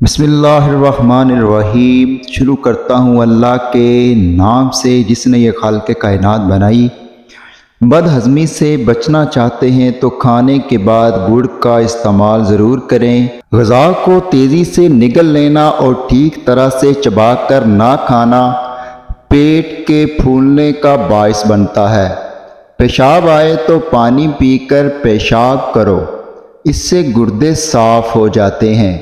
بسم اللہ الرحمن الرحیم۔ شروع کرتا ہوں اللہ کے نام سے جس نے یہ خالق کائنات بنائی۔ بد ہضمی سے بچنا چاہتے ہیں تو کھانے کے بعد گڑ کا استعمال ضرور کریں۔ غذا کو تیزی سے نگل لینا اور ٹھیک طرح سے چبا کر نہ کھانا پیٹ کے پھولنے کا باعث بنتا ہے۔ پیشاب آئے تو پانی پی کر پیشاب کرو، اس سے گردے صاف ہو جاتے ہیں۔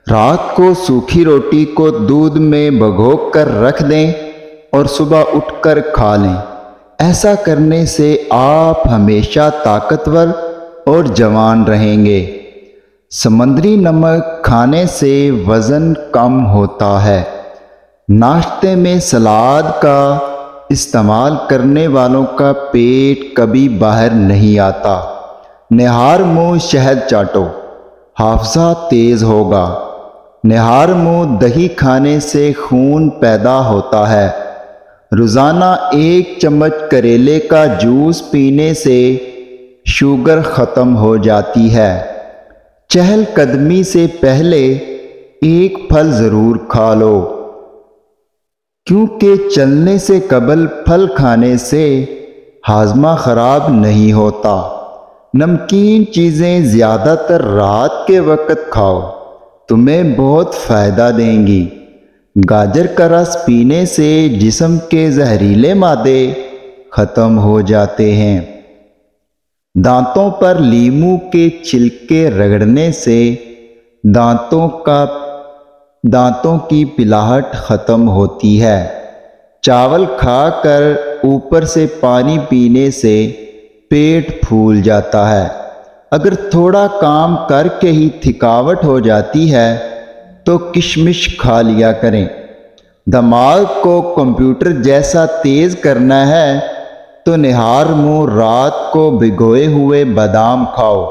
رات کو سوکھی روٹی کو دودھ میں بھگو کر رکھ دیں اور صبح اٹھ کر کھا لیں۔ ایسا کرنے سے آپ ہمیشہ طاقتور اور جوان رہیں گے۔ سمندری نمک کھانے سے وزن کم ہوتا ہے۔ ناشتے میں سلاد کا استعمال کرنے والوں کا پیٹ کبھی باہر نہیں آتا۔ نہار منہ شہد چاٹو، حافظہ تیز ہوگا۔ نہار منہ دہی کھانے سے خون پیدا ہوتا ہے۔ روزانہ 1 چمچ کریلے کا جوس پینے سے شوگر ختم ہو جاتی ہے۔ چہل قدمی سے پہلے 1 پھل ضرور کھا لو، کیونکہ چلنے سے قبل پھل کھانے سے ہاضمہ خراب نہیں ہوتا۔ نمکین چیزیں زیادہ تر رات کے وقت کھاؤ، تمہیں بہت فائدہ دیں گی۔ گاجر کا رس پینے سے جسم کے زہریلے مادے ختم ہو جاتے ہیں۔ دانتوں پر لیموں کے چھلکے رگڑنے سے دانتوں کی پلاہٹ ختم ہوتی ہے۔ چاول کھا کر اوپر سے پانی پینے سے پیٹ پھول جاتا ہے۔ اگر تھوڑا کام کر کے ہی تھکاوٹ ہو جاتی ہے تو کشمش کھا لیا کریں۔ دماغ کو کمپیوٹر جیسا تیز کرنا ہے تو نہار منہ رات کو بھگوئے ہوئے بادام کھاؤ۔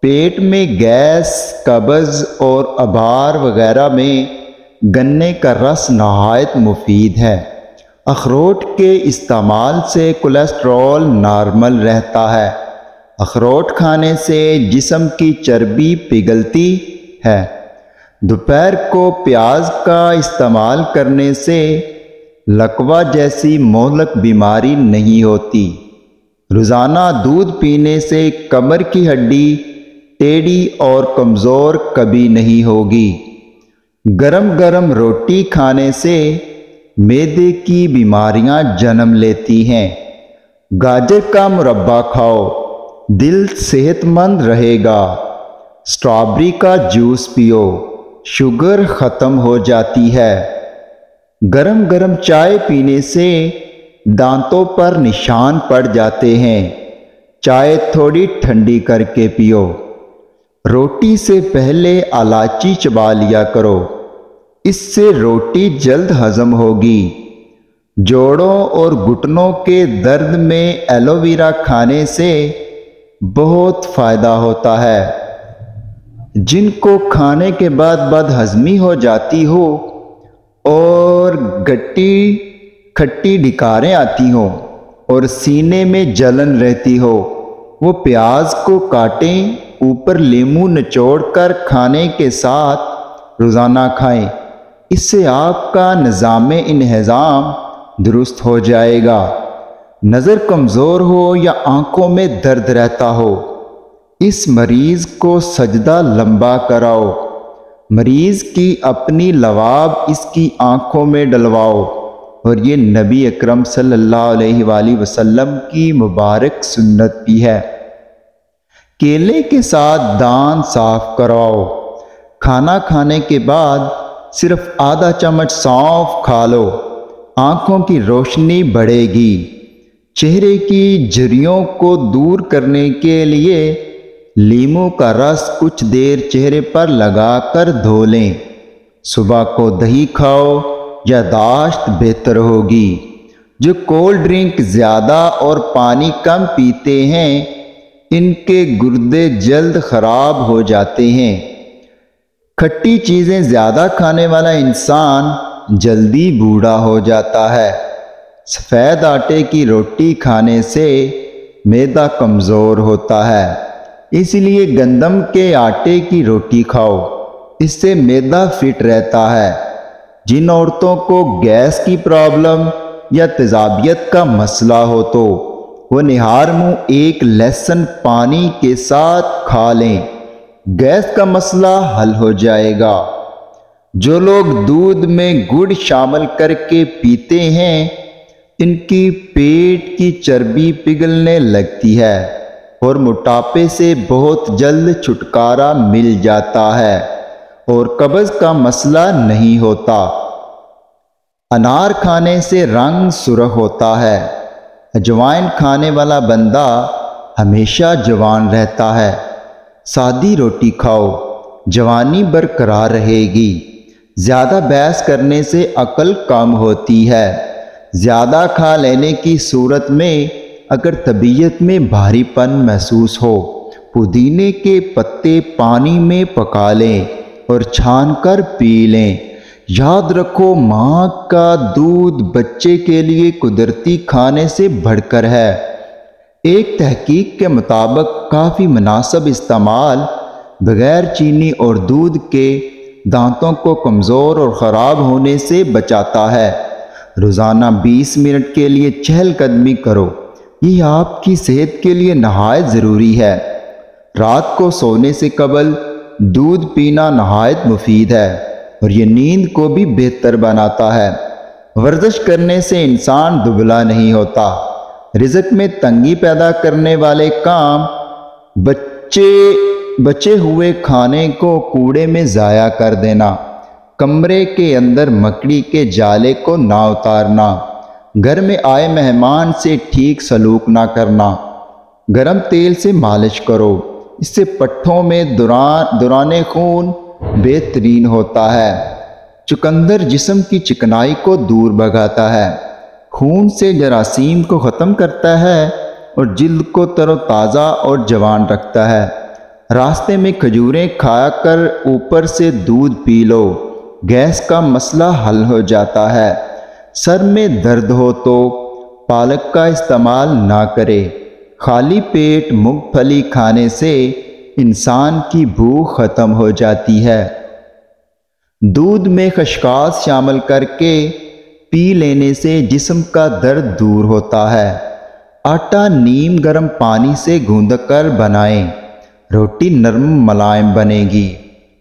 پیٹ میں گیس، قبض اور ابھار وغیرہ میں گنے کا رس نہایت مفید ہے۔ اخروٹ کے استعمال سے کولیسٹرول نارمل رہتا ہے۔ اخروٹ کھانے سے جسم کی چربی پگھلتی ہے۔ دوپہر کو پیاز کا استعمال کرنے سے لکوہ جیسی مہلک بیماری نہیں ہوتی۔ روزانہ دودھ پینے سے کمر کی ہڈی ٹیڑھی اور کمزور کبھی نہیں ہوگی۔ گرم گرم روٹی کھانے سے معدے کی بیماریاں جنم لیتی ہیں۔ گاجر کا مربع کھاؤ، دل صحت مند رہے گا۔ اسٹرابری کا جوس پیو، شوگر ختم ہو جاتی ہے۔ گرم گرم چائے پینے سے دانتوں پر نشان پڑ جاتے ہیں۔ چائے تھوڑی ٹھنڈی کر کے پیو۔ روٹی سے پہلے الائچی چبا لیا کرو، اس سے روٹی جلد ہضم ہوگی۔ جوڑوں اور گھٹنوں کے درد میں ایلو ویرا کھانے سے بہت فائدہ ہوتا ہے۔ جن کو کھانے کے بعد بد ہضمی ہو جاتی ہو اور کھٹی ڈکاریں آتی ہوں اور سینے میں جلن رہتی ہو، وہ پیاز کو کاٹیں، اوپر لیموں نچوڑ کر کھانے کے ساتھ روزانہ کھائیں۔ اس سے آپ کا نظام انہضام درست ہو جائے گا۔ نظر کمزور ہو یا آنکھوں میں درد رہتا ہو، اس مریض کو سجدہ لمبا کراؤ۔ مریض کی اپنی لواب اس کی آنکھوں میں ڈلواؤ، اور یہ نبی اکرم صلی اللہ علیہ وآلہ وسلم کی مبارک سنت بھی ہے۔ کیلے کے ساتھ دانت صاف کرواؤ۔ کھانا کھانے کے بعد صرف آدھا چمچ سونف کھا لو، آنکھوں کی روشنی بڑھے گی۔ چہرے کی جھریوں کو دور کرنے کے لیے لیموں کا رس کچھ دیر چہرے پر لگا کر دھو لیں۔ صبح کو دہی کھاؤ، یادداشت بہتر ہوگی۔ جو کولڈ ڈرنک زیادہ اور پانی کم پیتے ہیں، ان کے گردے جلد خراب ہو جاتے ہیں۔ کھٹی چیزیں زیادہ کھانے والا انسان جلدی بوڑھا ہو جاتا ہے۔ سفید آٹے کی روٹی کھانے سے معدہ کمزور ہوتا ہے، اس لیے گندم کے آٹے کی روٹی کھاؤ۔ اس سے معدہ فٹ رہتا ہے۔ جن عورتوں کو گیس کی پرابلم یا تیزابیت کا مسئلہ ہو تو وہ نہار منہ ایک لہسن پانی کے ساتھ کھا لیں، گیس کا مسئلہ حل ہو جائے گا۔ جو لوگ دودھ میں گڑ شامل کر کے پیتے ہیں ان کی پیٹ کی چربی پگھلنے لگتی ہے اور موٹاپے سے بہت جلد چھٹکارا مل جاتا ہے اور قبض کا مسئلہ نہیں ہوتا۔ انار کھانے سے رنگ سرخ ہوتا ہے۔ اجوائن کھانے والا بندہ ہمیشہ جوان رہتا ہے۔ سادی روٹی کھاؤ، جوانی برقرار رہے گی۔ زیادہ بحث کرنے سے عقل کم ہوتی ہے۔ زیادہ کھا لینے کی صورت میں اگر طبیعت میں بھاری پن محسوس ہو، پودینے کے پتے پانی میں پکا لیں اور چھان کر پی لیں۔ یاد رکھو، ماں کا دودھ بچے کے لیے قدرتی کھانے سے بڑھ کر ہے۔ ایک تحقیق کے مطابق کافی مناسب استعمال بغیر چینی اور دودھ کے دانتوں کو کمزور اور خراب ہونے سے بچاتا ہے۔ روزانہ 20 منٹ کے لیے چہل قدمی کرو، یہ آپ کی صحت کے لیے نہایت ضروری ہے۔ رات کو سونے سے قبل دودھ پینا نہایت مفید ہے اور یہ نیند کو بھی بہتر بناتا ہے۔ ورزش کرنے سے انسان دبلا نہیں ہوتا۔ رزق میں تنگی پیدا کرنے والے کام، بچے ہوئے کھانے کو کوڑے میں ضائع کر دینا، کمرے کے اندر مکڑی کے جالے کو نہ اتارنا، گھر میں آئے مہمان سے ٹھیک سلوک نہ کرنا، گرم تیل سے مالش کرو، اس سے پٹھوں میں دوران خون بہترین ہوتا ہے۔ چقندر جسم کی چکنائی کو دور بھگاتا ہے، خون سے جراثیم کو ختم کرتا ہے اور جلد کو تر و تازہ اور جوان رکھتا ہے۔ راستے میں کھجوریں کھا کر اوپر سے دودھ پی لو، گیس کا مسئلہ حل ہو جاتا ہے۔ سر میں درد ہو تو پالک کا استعمال نہ کرے۔ خالی پیٹ مونگ پھلی کھانے سے انسان کی بھوک ختم ہو جاتی ہے۔ دودھ میں خشخاش شامل کر کے پی لینے سے جسم کا درد دور ہوتا ہے۔ آٹا نیم گرم پانی سے گوندھ کر بنائیں، روٹی نرم ملائم بنے گی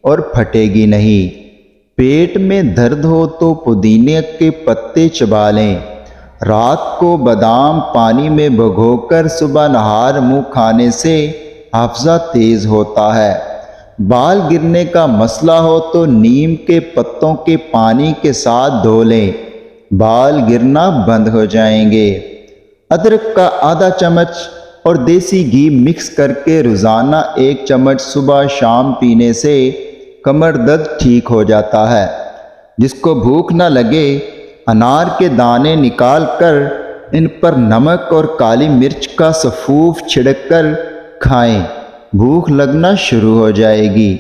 اور پھٹے گی نہیں۔ پیٹ میں درد ہو تو پودینے کے پتے چبا لیں۔ رات کو بادام پانی میں بھگو کر صبح نہار منہ کھانے سے حافظہ تیز ہوتا ہے۔ بال گرنے کا مسئلہ ہو تو نیم کے پتوں کے پانی کے ساتھ دھو لیں، بال گرنا بند ہو جائیں گے۔ ادرک کا آدھا چمچ اور دیسی گھی مکس کر کے روزانہ 1 چمچ صبح شام پینے سے کمر درد ٹھیک ہو جاتا ہے۔ جس کو بھوک نہ لگے، انار کے دانے نکال کر ان پر نمک اور کالی مرچ کا سفوف چھڑک کر کھائیں، بھوک لگنا شروع ہو جائے گی۔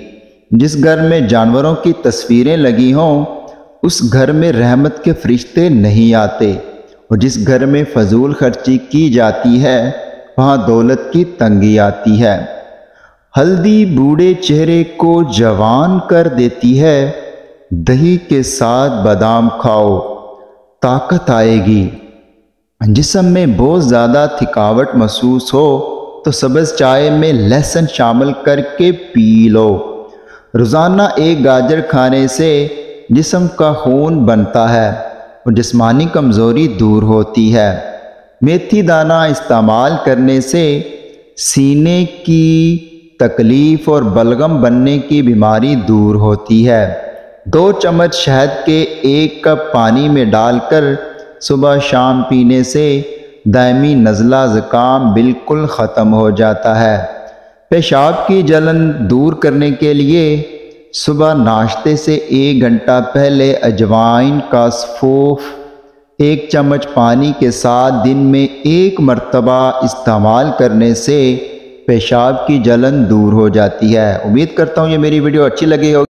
جس گھر میں جانوروں کی تصویریں لگی ہوں اس گھر میں رحمت کے فرشتے نہیں آتے، اور جس گھر میں فضول خرچی کی جاتی ہے وہاں دولت کی تنگی آتی ہے۔ ہلدی بوڑھے چہرے کو جوان کر دیتی ہے، دہی کے ساتھ بادام کھاؤ، طاقت آئے گی۔ جسم میں بہت زیادہ تھکاوٹ محسوس ہو تو سبز چائے میں لہسن شامل کر کے پی لو۔ روزانہ 1 گاجر کھانے سے جسم کا خون بنتا ہے اور جسمانی کمزوری دور ہوتی ہے۔ میتھی دانہ استعمال کرنے سے سینے کی تکلیف اور بلغم بننے کی بیماری دور ہوتی ہے۔ 2 چمچ شہد کے 1 کپ پانی میں ڈال کر صبح شام پینے سے دائمی نزلہ زکام بالکل ختم ہو جاتا ہے۔ پیشاب کی جلن دور کرنے کے لیے صبح ناشتے سے 1 گھنٹہ پہلے اجوائن کا سفوف 1 چمچ پانی کے ساتھ دن میں 1 مرتبہ استعمال کرنے سے پیشاب کی جلن دور ہو جاتی ہے۔ امید کرتا ہوں یہ میری ویڈیو اچھی لگی ہوگی۔